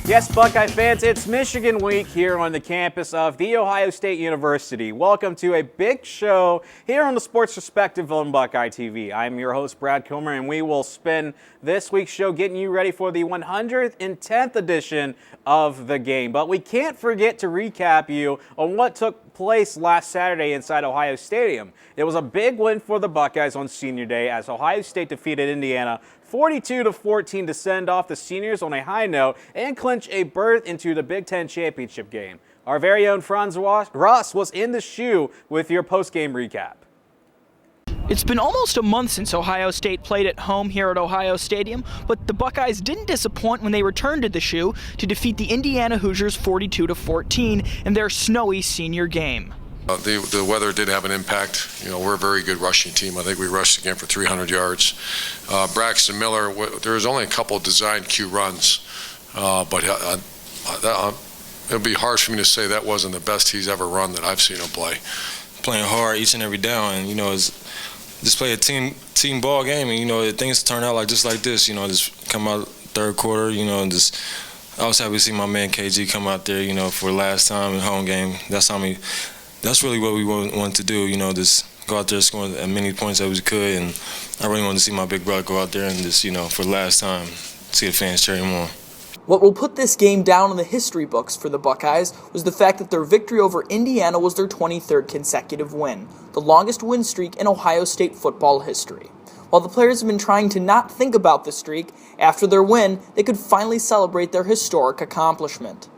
Yes, Buckeye fans, it's Michigan Week here on the campus of The Ohio State University. Welcome to a big show here on the Sports Perspective on Buckeye TV. I'm your host, Brad Comer, and we will spend this week's show getting you ready for the 110th edition of the game. But we can't forget to recap you on what took place last Saturday inside Ohio Stadium. It was a big win for the Buckeyes on Senior Day as Ohio State defeated Indiana 42-14 to send off the seniors on a high note and clinch a berth into the Big Ten championship game. Our very own Franz Ross was in the shoe with your post-game recap. It's been almost a month since Ohio State played at home here at Ohio Stadium, but the Buckeyes didn't disappoint when they returned to the shoe to defeat the Indiana Hoosiers 42-14 in their snowy senior game. The weather did have an impact. We're a very good rushing team. I think we rushed again for 300 yards. Braxton Miller, there was only a couple of designed Q runs, but it would be harsh for me to say that wasn't the best he's ever run that I've seen him play. Playing hard each and every down, and it's just play a team ball game, and things turn out just like this. Just come out third quarter, and just. I was happy to see my man KG come out there, for the last time in home game. That's really what we wanted to do, just go out there, score as many points as we could, and I really wanted to see my big brother go out there and just, for the last time, see the fans cheer him on. What will put this game down in the history books for the Buckeyes was the fact that their victory over Indiana was their 23rd consecutive win, the longest win streak in Ohio State football history. While the players have been trying to not think about the streak, after their win, they could finally celebrate their historic accomplishment.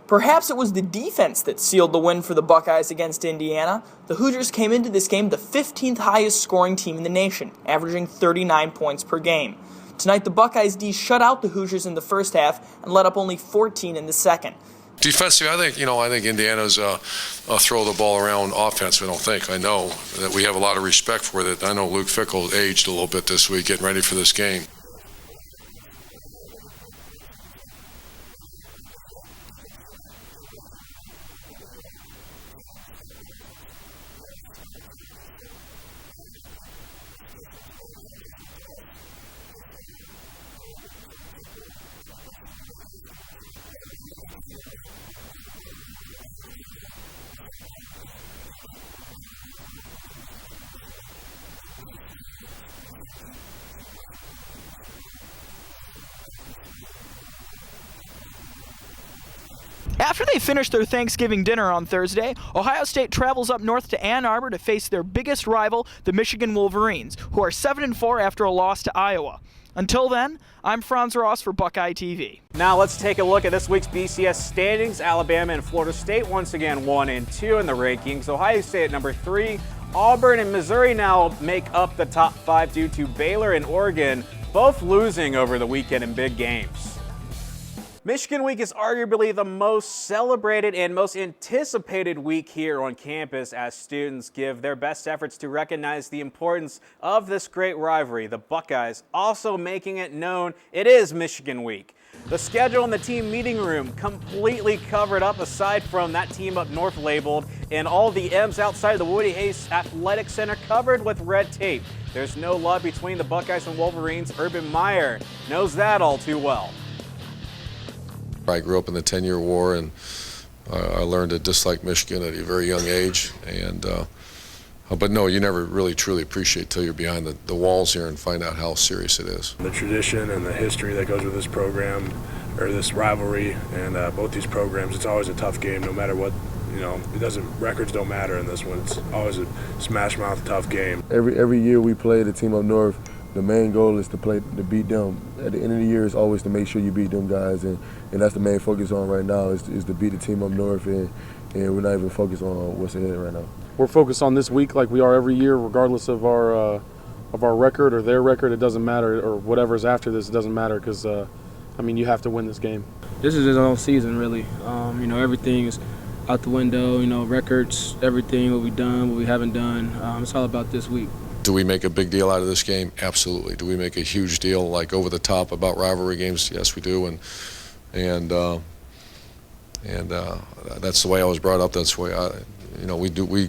Perhaps it was the defense that sealed the win for the Buckeyes against Indiana. The Hoosiers came into this game the 15th highest scoring team in the nation, averaging 39 points per game. Tonight, the Buckeyes D shut out the Hoosiers in the first half and let up only 14 in the second. Defensively, I think Indiana's a throw the ball around offense. I know that we have a lot of respect for that. I know Luke Fickell aged a little bit this week, getting ready for this game. After they finish their Thanksgiving dinner on Thursday, Ohio State travels up north to Ann Arbor to face their biggest rival, the Michigan Wolverines, who are 7-4 after a loss to Iowa. Until then, I'm Franz Ross for Buckeye TV. Now let's take a look at this week's BCS standings. Alabama and Florida State once again 1 and 2 in the rankings. Ohio State at number 3. Auburn and Missouri now make up the top 5 due to Baylor and Oregon both losing over the weekend in big games. Michigan Week is arguably the most celebrated and most anticipated week here on campus as students give their best efforts to recognize the importance of this great rivalry. The Buckeyes also making it known it is Michigan Week. The schedule in the team meeting room completely covered up aside from that team up north labeled, and all the M's outside the Woody Hayes Athletic Center covered with red tape. There's no love between the Buckeyes and Wolverines. Urban Meyer knows that all too well. I grew up in the 10-year war, and I learned to dislike Michigan at a very young age. But no, you never really truly appreciate till you're behind the walls here and find out how serious it is. The tradition and the history that goes with this program, or this rivalry, and both these programs, it's always a tough game no matter what. Records don't matter in this one. It's always a smash mouth tough game. Every year we play the team up north. The main goal is to beat them. At the end of the year, it's always to make sure you beat them guys, and that's the main focus on right now is to beat the team up north, and we're not even focused on what's ahead right now. We're focused on this week like we are every year, regardless of our record or their record. It doesn't matter, or whatever's after this, it doesn't matter because, you have to win this game. This is his own season, really. Everything is out the window. You know, records, everything, what we've done, what we haven't done. It's all about this week. Do we make a big deal out of this game? Absolutely. Do we make a huge deal, like over the top, about rivalry games? Yes, we do. And that's the way I was brought up. That's the way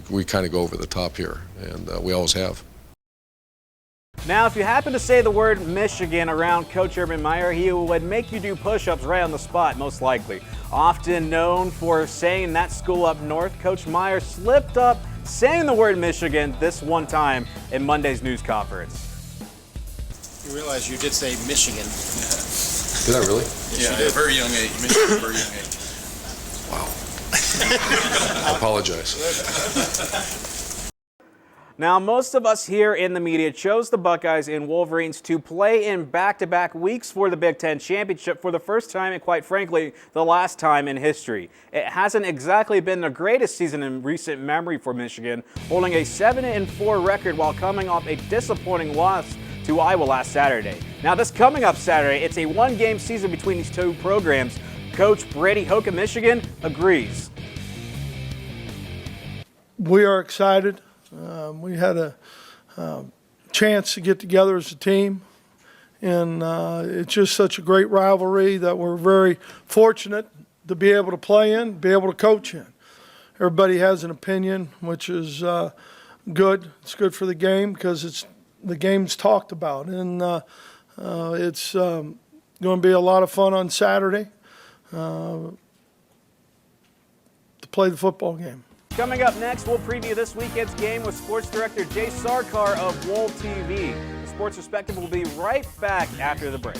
we kind of go over the top here, and we always have. Now, if you happen to say the word Michigan around Coach Urban Meyer, he would make you do push-ups right on the spot, most likely. Often known for saying that school up north, Coach Meyer slipped up saying the word Michigan this one time in Monday's news conference. You realize you did say Michigan. Did I really? Yeah, at a very young age. Michigan at a very young age. Wow. I apologize. Now, most of us here in the media chose the Buckeyes and Wolverines to play in back-to-back weeks for the Big Ten Championship for the first time and, quite frankly, the last time in history. It hasn't exactly been the greatest season in recent memory for Michigan, holding a 7-4 record while coming off a disappointing loss to Iowa last Saturday. Now, this coming up Saturday, it's a one-game season between these two programs. Coach Brady Hoke of Michigan agrees. We are excited. We had a chance to get together as a team, and it's just such a great rivalry that we're very fortunate to be able to play in, be able to coach in. Everybody has an opinion, which is good. It's good for the game because the game's talked about, and it's going to be a lot of fun on Saturday to play the football game. Coming up next, we'll preview this weekend's game with sports director Jay Sarkar of Wool TV. The Sports Perspective will be right back after the break.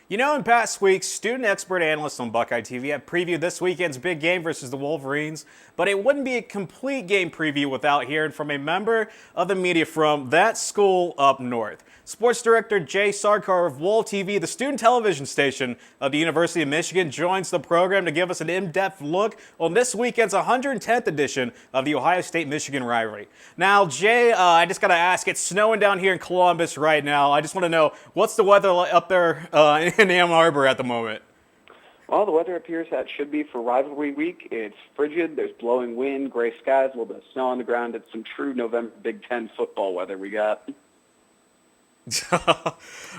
You know, in past weeks, student expert analysts on Buckeye TV have previewed this weekend's big game versus the Wolverines, but it wouldn't be a complete game preview without hearing from a member of the media from that school up north. Sports director Jay Sarkar of Wool TV, the student television station of the University of Michigan, joins the program to give us an in-depth look on this weekend's 110th edition of the Ohio State-Michigan rivalry. Now, Jay, I just got to ask, it's snowing down here in Columbus right now. I just want to know, what's the weather up there in Ann Arbor at the moment? Well, the weather appears that should be for rivalry week. It's frigid. There's blowing wind, gray skies, a little bit of snow on the ground. It's some true November Big Ten football weather we got.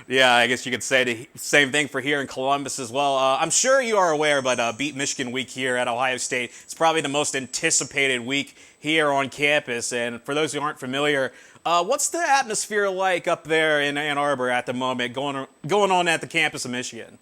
Yeah, I guess you could say the same thing for here in Columbus as well. I'm sure you are aware, but Beat Michigan Week here at Ohio State is probably the most anticipated week here on campus. And for those who aren't familiar, what's the atmosphere like up there in Ann Arbor at the moment going on at the campus of Michigan?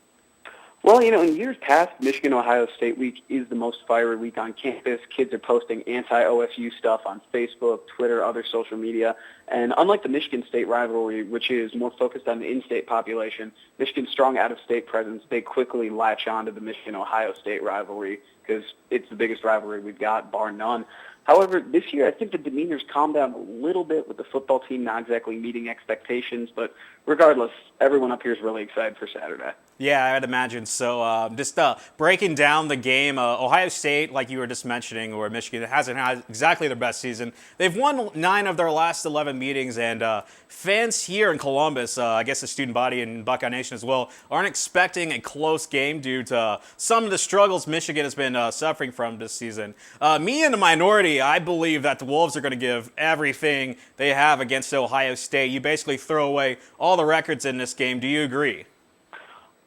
Well, you know, in years past, Michigan-Ohio State Week is the most fiery week on campus. Kids are posting anti-OSU stuff on Facebook, Twitter, other social media. And unlike the Michigan State rivalry, which is more focused on the in-state population, Michigan's strong out-of-state presence, they quickly latch on to the Michigan-Ohio State rivalry because it's the biggest rivalry we've got, bar none. However, this year I think the demeanor's calmed down a little bit with the football team not exactly meeting expectations, but regardless, everyone up here is really excited for Saturday. Yeah, I'd imagine so. Just breaking down the game, Ohio State, like you were just mentioning, or Michigan, hasn't had exactly their best season. They've won 9 of their last 11 meetings, and fans here in Columbus, I guess the student body and Buckeye Nation as well, aren't expecting a close game due to some of the struggles Michigan has been suffering from this season. Me and the minority, I believe that the Wolves are going to give everything they have against Ohio State. You basically throw away all the records in this game. Do you agree?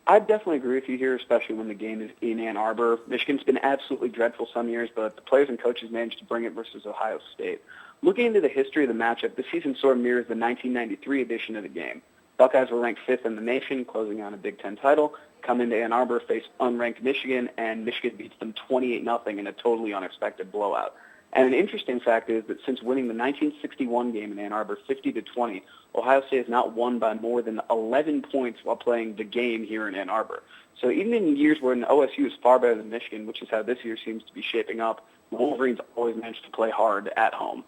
I definitely agree with you here, especially when the game is in Ann Arbor. Michigan's been absolutely dreadful some years, but the players and coaches managed to bring it versus Ohio State. Looking into the history of the matchup, the season sort of mirrors the 1993 edition of the game. Buckeyes were ranked 5th in the nation, closing on a Big Ten title, come into Ann Arbor, face unranked Michigan, and Michigan beats them 28-0 in a totally unexpected blowout. And an interesting fact is that since winning the 1961 game in Ann Arbor 50-20, Ohio State has not won by more than 11 points while playing the game here in Ann Arbor. So even in years where OSU is far better than Michigan, which is how this year seems to be shaping up, the Wolverines always manage to play hard at home.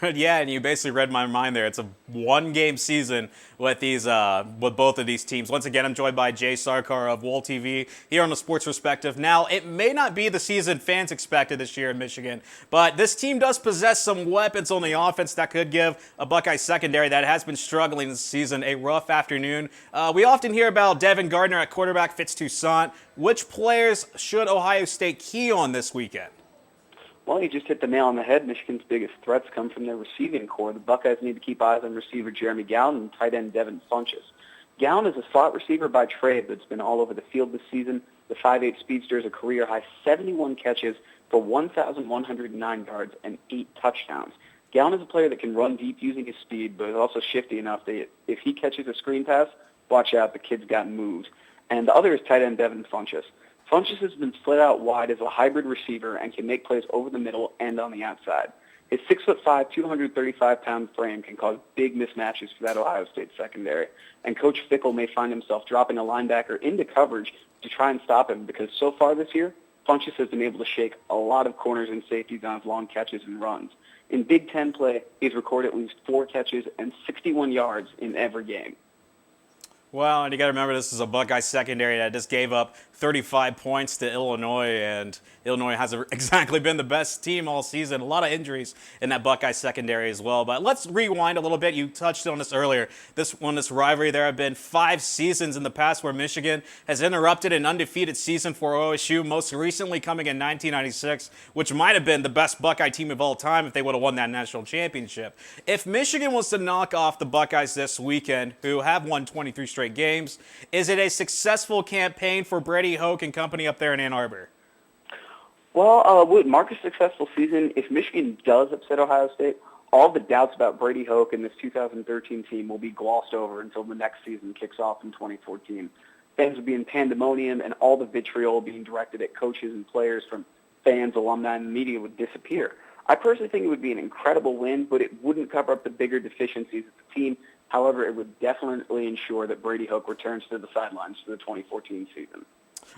Yeah, and you basically read my mind there. It's a one-game season with with both of these teams. Once again, I'm joined by Jay Sarkar of Wool TV here on the Sports Perspective. Now, it may not be the season fans expected this year in Michigan, but this team does possess some weapons on the offense that could give a Buckeye secondary that has been struggling this season a rough afternoon. We often hear about Devin Gardner at quarterback, Fitz Toussaint. Which players should Ohio State key on this weekend? Well, you just hit the nail on the head. Michigan's biggest threats come from their receiving core. The Buckeyes need to keep eyes on receiver Jeremy Gowan and tight end Devin Funchess. Gowan is a slot receiver by trade that's been all over the field this season. The 5'8 speedster is a career-high 71 catches for 1,109 yards and 8 touchdowns. Gowan is a player that can run deep using his speed, but is also shifty enough that if he catches a screen pass, watch out, the kid's got moves. And the other is tight end Devin Funchess. Funchess has been split out wide as a hybrid receiver and can make plays over the middle and on the outside. His 6'5", 235-pound frame can cause big mismatches for that Ohio State secondary, and Coach Fickell may find himself dropping a linebacker into coverage to try and stop him because so far this year, Funchess has been able to shake a lot of corners and safeties on his long catches and runs. In Big Ten play, he's recorded at least 4 catches and 61 yards in every game. Well, and you got to remember this is a Buckeye secondary that just gave up 35 points to Illinois, and Illinois hasn't exactly been the best team all season. A lot of injuries in that Buckeye secondary as well. But let's rewind a little bit. You touched on this earlier. This rivalry, there have been 5 seasons in the past where Michigan has interrupted an undefeated season for OSU, most recently coming in 1996, which might have been the best Buckeye team of all time if they would have won that national championship. If Michigan was to knock off the Buckeyes this weekend, who have won 23 straight games, is it a successful campaign for Brady Hoke and company up there in Ann Arbor? Well, would mark a successful season if Michigan does upset Ohio State. All the doubts about Brady Hoke and this 2013 team will be glossed over until the next season kicks off in 2014. Fans will be in pandemonium, and all the vitriol being directed at coaches and players from fans, alumni, and the media would disappear. I personally think it would be an incredible win, but it wouldn't cover up the bigger deficiencies of the team. However, it would definitely ensure that Brady Hoke returns to the sidelines for the 2014 season.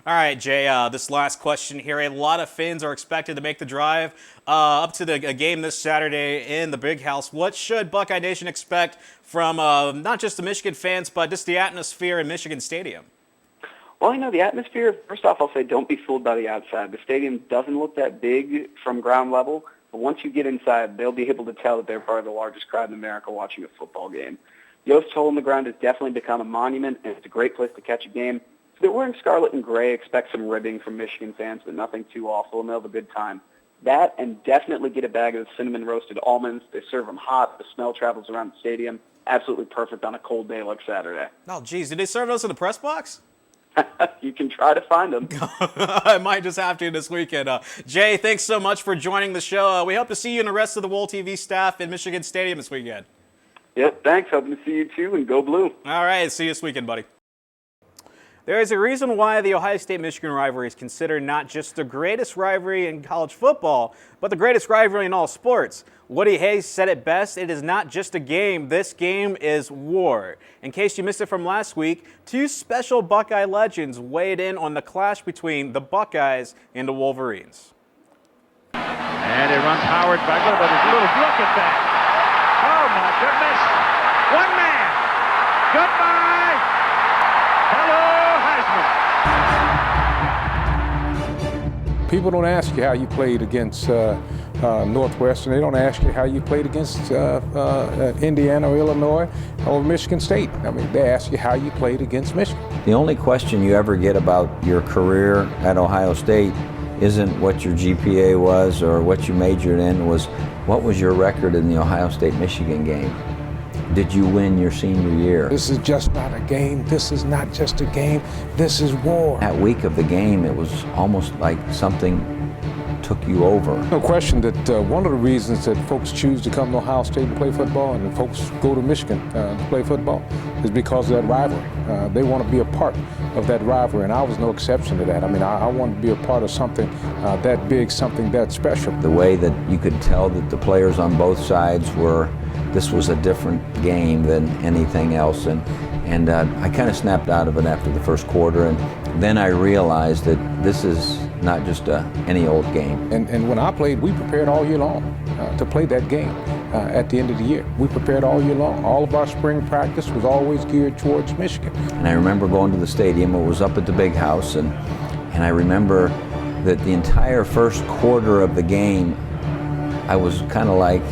All right, Jay, this last question here. A lot of fans are expected to make the drive up to the game this Saturday in the Big House. What should Buckeye Nation expect from not just the Michigan fans, but just the atmosphere in Michigan Stadium? Well, the atmosphere, first off, I'll say don't be fooled by the outside. The stadium doesn't look that big from ground level, but once you get inside, they'll be able to tell that they're part of the largest crowd in America watching a football game. Yost Hole in the Ground has definitely become a monument, and it's a great place to catch a game. If they're wearing scarlet and gray, expect some ribbing from Michigan fans, but nothing too awful, and they'll have a good time. That, and definitely get a bag of cinnamon roasted almonds. They serve them hot. The smell travels around the stadium. Absolutely perfect on a cold day like Saturday. Oh, geez, did they serve those in the press box? You can try to find them. I might just have to this weekend. Jay, thanks so much for joining the show. We hope to see you and the rest of the Wool TV staff in Michigan Stadium this weekend. Yep, thanks. Hoping to see you too, and go Blue. All right, see you this weekend, buddy. There is a reason why the Ohio State-Michigan rivalry is considered not just the greatest rivalry in college football, but the greatest rivalry in all sports. Woody Hayes said it best, it is not just a game, this game is war. In case you missed it from last week, 2 special Buckeye legends weighed in on the clash between the Buckeyes and the Wolverines. And it runs Howard back, but look at that. Oh my goodness. One man. Goodbye. Hello, Heisman. People don't ask you how you played against Northwestern. They don't ask you how you played against Indiana or Illinois or Michigan State. I mean, they ask you how you played against Michigan. The only question you ever get about your career at Ohio State isn't what your GPA was or what you majored in, was what was your record in the Ohio State-Michigan game? Did you win your senior year? This is just not a game. This is not just a game. This is war. That week of the game, it was almost like something took you over. No question that one of the reasons that folks choose to come to Ohio State and play football, and folks go to Michigan to play football, is because of that rivalry. They want to be a part of that rivalry, and I was no exception to that. I mean, I wanted to be a part of something that big, something that special. The way that you could tell that the players on both sides were, this was a different game than anything else, and I kind of snapped out of it after the first quarter, and then I realized that this is not just any old game. And when I played, we prepared all year long to play that game. at the end of the year. We prepared all year long. All of our spring practice was always geared towards Michigan. And I remember going to the stadium. It was up at the big house, and I remember that the entire first quarter of the game, I was kind of like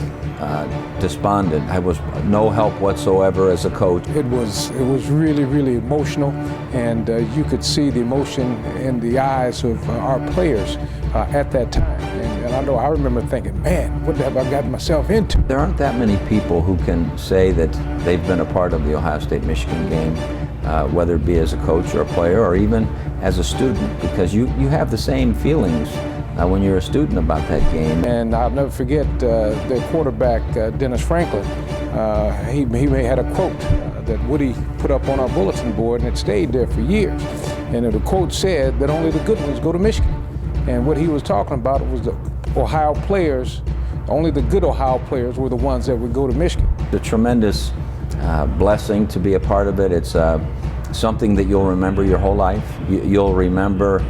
despondent. I was no help whatsoever as a coach. It was really, really emotional, and you could see the emotion in the eyes of our players at that time. And I remember thinking, man, what have I gotten myself into? There aren't that many people who can say that they've been a part of the Ohio State-Michigan game, whether it be as a coach or a player or even as a student, because you have the same feelings when you're a student about that game. And I'll never forget the quarterback, Dennis Franklin. He had a quote that Woody put up on our bulletin board, and it stayed there for years. And the quote said that only the good ones go to Michigan. And what he was talking about was the Ohio players, only the good Ohio players were the ones that would go to Michigan. It's a tremendous blessing to be a part of it. It's something that you'll remember your whole life. You'll remember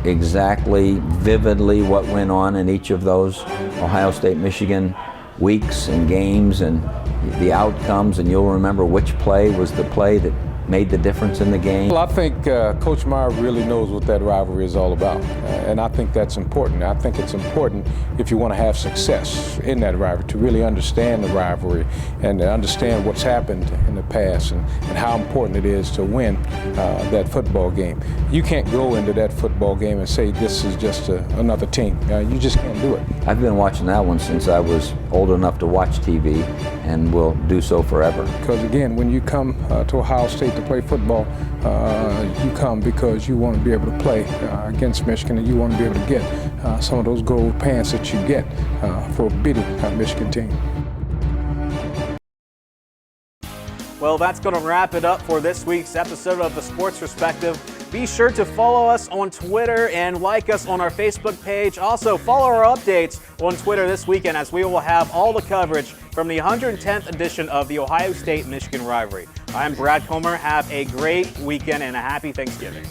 exactly, vividly what went on in each of those Ohio State-Michigan weeks and games and the outcomes, and you'll remember which play was the play that made the difference in the game. Well, I think Coach Meyer really knows what that rivalry is all about, and I think that's important. I think it's important if you want to have success in that rivalry to really understand the rivalry and to understand what's happened in the past and how important it is to win that football game. You can't go into that football game and say this is just another team. You just can't do it. I've been watching that one since I was old enough to watch TV, and will do so forever. Because again, when you come to Ohio State to play football, you come because you want to be able to play against Michigan, and you want to be able to get some of those gold pants that you get for beating a Michigan team. Well, that's going to wrap it up for this week's episode of The Sports Perspective. Be sure to follow us on Twitter and like us on our Facebook page. Also, follow our updates on Twitter this weekend, as we will have all the coverage from the 110th edition of the Ohio State-Michigan rivalry. I'm Brad Comer. Have a great weekend and a happy Thanksgiving.